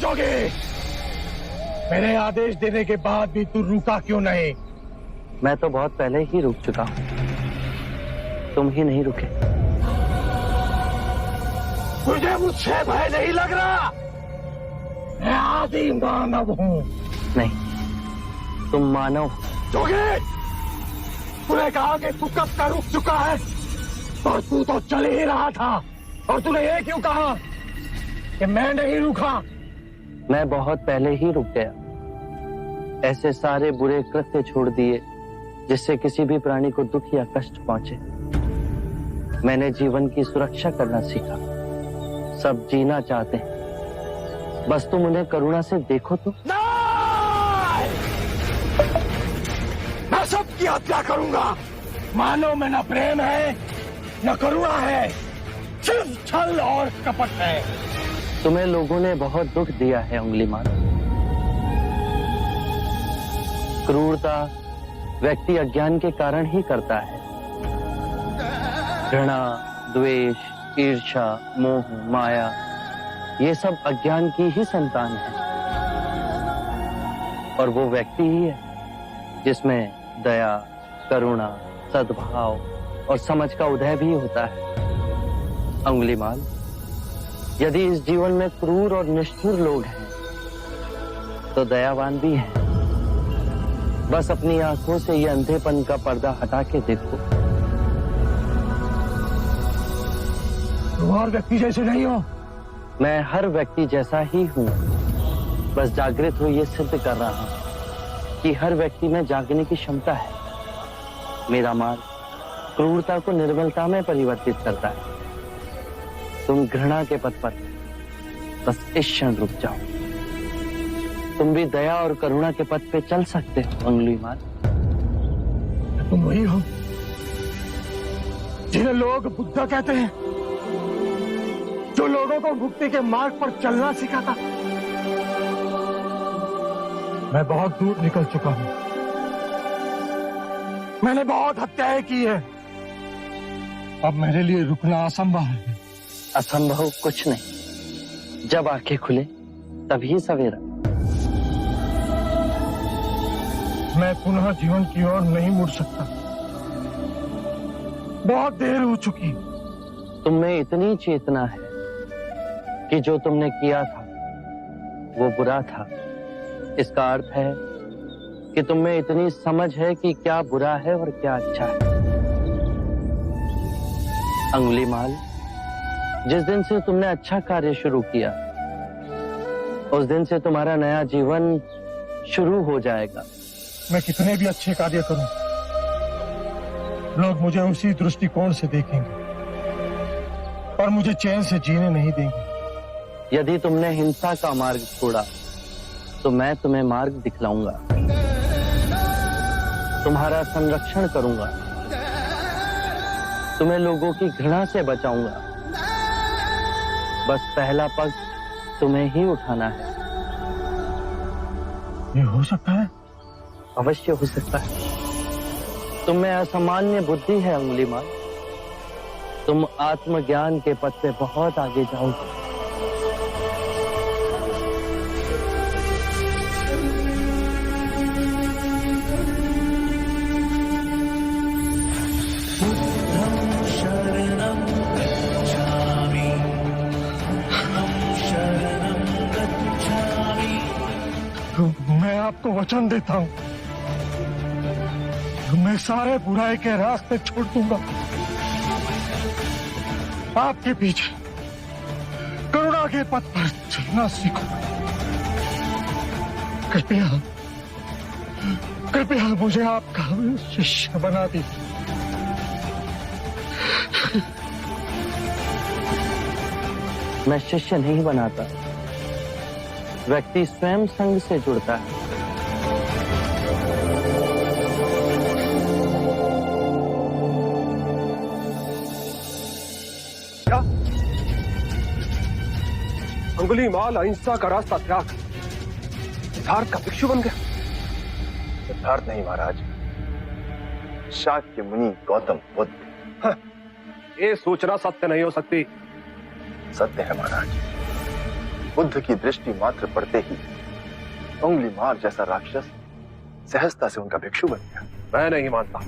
जोगी, मेरे आदेश देने के बाद भी तू रुका क्यों नहीं? मैं तो बहुत पहले ही रुक चुका हूँ, तुम ही नहीं रुके। मुझे मुझसे भय नहीं लग रहा। मैं आदि मानव हूँ। नहीं, तुम मानव। जोगी, तूने कहा कि तू कब का रुक चुका है, और तू तो चल ही रहा था, और तूने ये क्यों कहा कि मैं नहीं रुका? मैं बहुत पहले ही रुक गया। ऐसे सारे बुरे कृत्य छोड़ दिए जिससे किसी भी प्राणी को दुख या कष्ट पहुंचे। मैंने जीवन की सुरक्षा करना सीखा। सब जीना चाहते हैं, बस तुम उन्हें करुणा से देखो तो। मैं सबकी हत्या करूंगा। मानव में न प्रेम है न करुणा है, सिर्फ छल और कपट है। तुम्हें लोगों ने बहुत दुख दिया है अंगुलीमाल। क्रूरता व्यक्ति अज्ञान के कारण ही करता है। घृणा, द्वेष, ईर्ष्या, मोह, माया, ये सब अज्ञान की ही संतान है। और वो व्यक्ति ही है जिसमें दया, करुणा, सद्भाव और समझ का उदय भी होता है। अंगुलीमाल, यदि इस जीवन में क्रूर और निष्ठुर लोग हैं, तो दयावान भी हैं। बस अपनी आंखों से ये अंधेपन का पर्दा हटा के देखो। तुम और व्यक्ति जैसे नहीं हो। मैं हर व्यक्ति जैसा ही हूँ, बस जागृत हो ये सिद्ध कर रहा हूँ कि हर व्यक्ति में जागने की क्षमता है। मेरा मार्ग क्रूरता को निर्मलता में परिवर्तित करता है। तुम घृणा के पथ पर बस इस क्षण रुक जाओ। तुम भी दया और करुणा के पथ पे चल सकते हो अंगुलीमाल। तुम वही हो जिन्हें लोग बुद्धा कहते हैं, जो लोगों को मुक्ति के मार्ग पर चलना सिखाता। मैं बहुत दूर निकल चुका हूं। मैंने बहुत हत्याएं की है। अब मेरे लिए रुकना असंभव है। असंभव कुछ नहीं। जब आंखें खुले तभी सवेरा। मैं पुनः जीवन की ओर नहीं मुड़ सकता। बहुत देर हो चुकी। तुम में इतनी चेतना है कि जो तुमने किया था वो बुरा था। इसका अर्थ है कि तुम में इतनी समझ है कि क्या बुरा है और क्या अच्छा है। अंगुलीमाल, जिस दिन से तुमने अच्छा कार्य शुरू किया, उस दिन से तुम्हारा नया जीवन शुरू हो जाएगा। मैं कितने भी अच्छे कार्य करूं, लोग मुझे उसी दृष्टिकोण से देखेंगे और मुझे चैन से जीने नहीं देंगे। यदि तुमने हिंसा का मार्ग छोड़ा, तो मैं तुम्हें मार्ग दिखलाऊंगा। तुम्हारा संरक्षण करूंगा। तुम्हें लोगों की घृणा से बचाऊंगा। बस पहला पग तुम्हें ही उठाना है। ये हो सकता है? अवश्य हो सकता है। तुम में असामान्य बुद्धि है अंगुलीमाल। तुम आत्मज्ञान के पथ पे बहुत आगे जाओगे। मैं आपको वचन देता हूं, मैं सारे बुराई के रास्ते छोड़ दूंगा। आपके पीछे करुणा के पथ पर चलना सीखूंगा। कृपया कृपया मुझे आपका शिष्य बना दीजिए। मैं शिष्य नहीं बनाता। व्यक्ति स्वयं संग से जुड़ता है। क्या अंगुलीमाल अहिंसा का रास्ता त्याग सिद्धार्थ का भिक्षु बन गया? सिद्धार्थ नहीं महाराज, शाक्य मुनि गौतम बुद्ध। ये सूचना सत्य नहीं हो सकती। सत्य है महाराज। बुद्ध की दृष्टि मात्र पड़ते ही उंगली मार जैसा राक्षस सहजता से उनका भिक्षु बन गया। मैं नहीं मानता।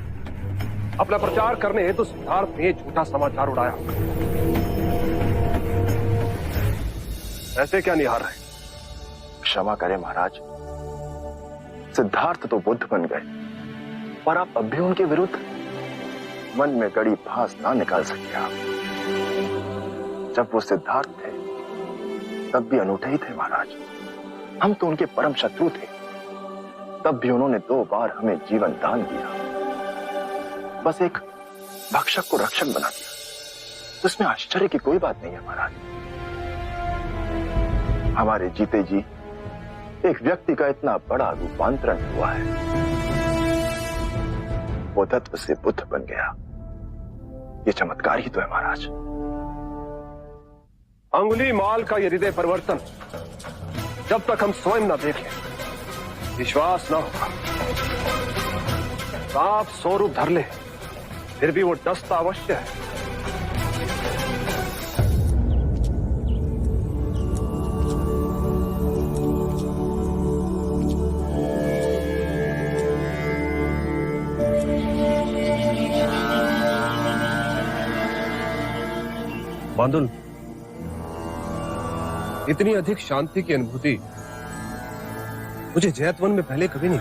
अपना प्रचार करने हेतु सिद्धार्थ ने झूठा समाचार उड़ाया। ऐसे क्या निहार है? क्षमा करें महाराज, सिद्धार्थ तो बुद्ध बन गए, पर आप अब भी उनके विरुद्ध मन में गड़ी भास ना निकाल सकते। आप जब वो सिद्धार्थ थे तब भी अनूठे ही थे महाराज। हम तो उनके परम शत्रु थे, तब भी उन्होंने 2 बार हमें जीवन दान दिया। बस एक भक्षक को रक्षक बना दिया, तो इसमें आश्चर्य की कोई बात नहीं है महाराज। हमारे जीते जी एक व्यक्ति का इतना बड़ा रूपांतरण हुआ है, वो तत्व से बुद्ध बन गया। ये चमत्कार ही तो है महाराज। अंगुली माल का ये हृदय परिवर्तन जब तक हम स्वयं न देखें विश्वास न होगा। सांप 100 रूप धर ले, फिर भी वो डसता अवश्य है। बांदुल, इतनी अधिक शांति की अनुभूति मुझे जैतवन में पहले कभी नहीं।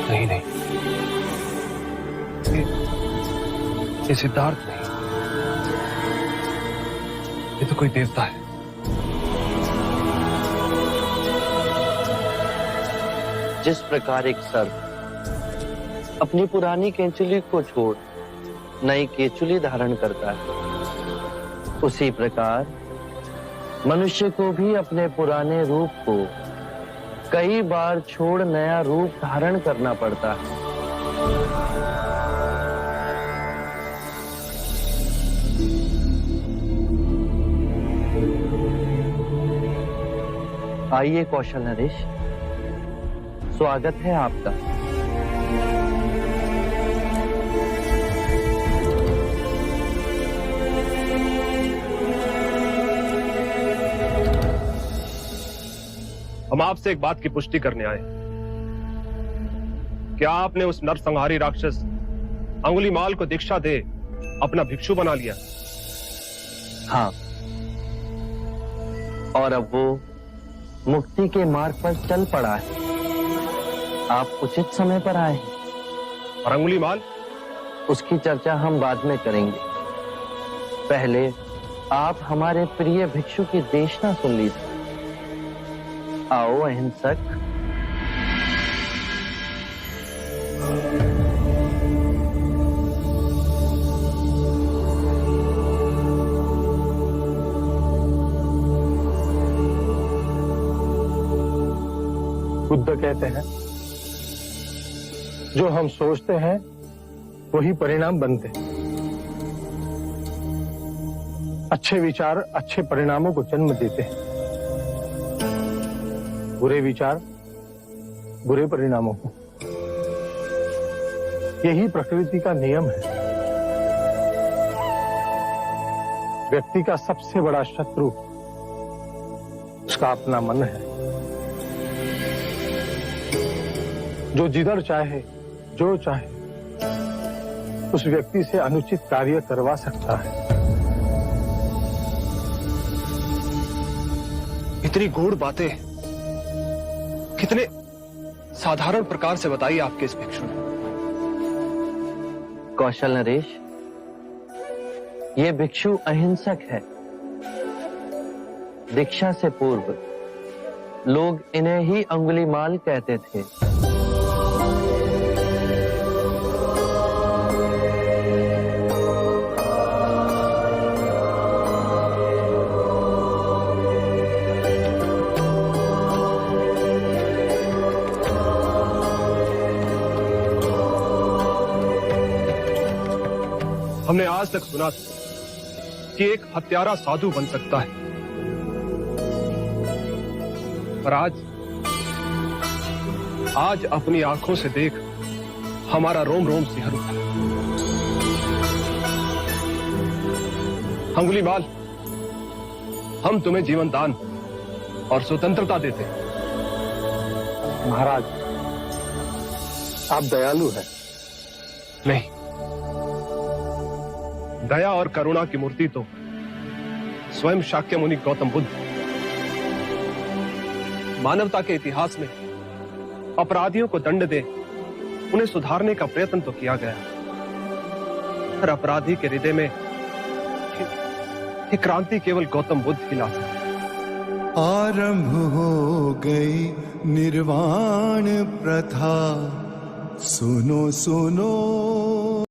नहीं नहीं, ये सिद्धार्थ नहीं, ये तो कोई देवता है। जिस प्रकार एक सर्प अपनी पुरानी केंचुली को छोड़ नई केंचुली धारण करता है, उसी प्रकार मनुष्य को भी अपने पुराने रूप को कई बार छोड़ नया रूप धारण करना पड़ता है। आइए कौशल नरेश, स्वागत है आपका। हम आपसे एक बात की पुष्टि करने आए। क्या आपने उस नरसंहारी राक्षस अंगुलीमाल को दीक्षा दे अपना भिक्षु बना लिया? हाँ, और अब वो मुक्ति के मार्ग पर चल पड़ा है। आप उचित समय पर आए हैं। और अंगुलीमाल? उसकी चर्चा हम बाद में करेंगे। पहले आप हमारे प्रिय भिक्षु की देशना सुन लीजिए। आओ अहिंसक। बुद्ध कहते हैं, जो हम सोचते हैं वही परिणाम बनते हैं। अच्छे विचार अच्छे परिणामों को जन्म देते हैं, बुरे विचार बुरे परिणामों को। यही प्रकृति का नियम है। व्यक्ति का सबसे बड़ा शत्रु उसका अपना मन है, जो जिधर चाहे जो चाहे उस व्यक्ति से अनुचित कार्य करवा सकता है। इतनी गूढ़ बातें कितने साधारण प्रकार से बताई आपके इस भिक्षु ने। कौशल नरेश, ये भिक्षु अहिंसक है। दीक्षा से पूर्व लोग इन्हें ही अंगुलीमाल कहते थे। हमने आज तक सुना था कि एक हत्यारा साधु बन सकता है, पर आज अपनी आंखों से देख हमारा रोम रोम सिहर उठा। अंगुलीमाल, हम तुम्हें जीवन दान और स्वतंत्रता देते हैं। महाराज, आप दयालु हैं। नहीं, दया और करुणा की मूर्ति तो स्वयं शाक्य मुनि गौतम बुद्ध। मानवता के इतिहास में अपराधियों को दंड दे उन्हें सुधारने का प्रयत्न तो किया गया, पर अपराधी के हृदय में ये क्रांति केवल गौतम बुद्ध ही ला सकते। आरंभ हो गई निर्वाण प्रथा, सुनो सुनो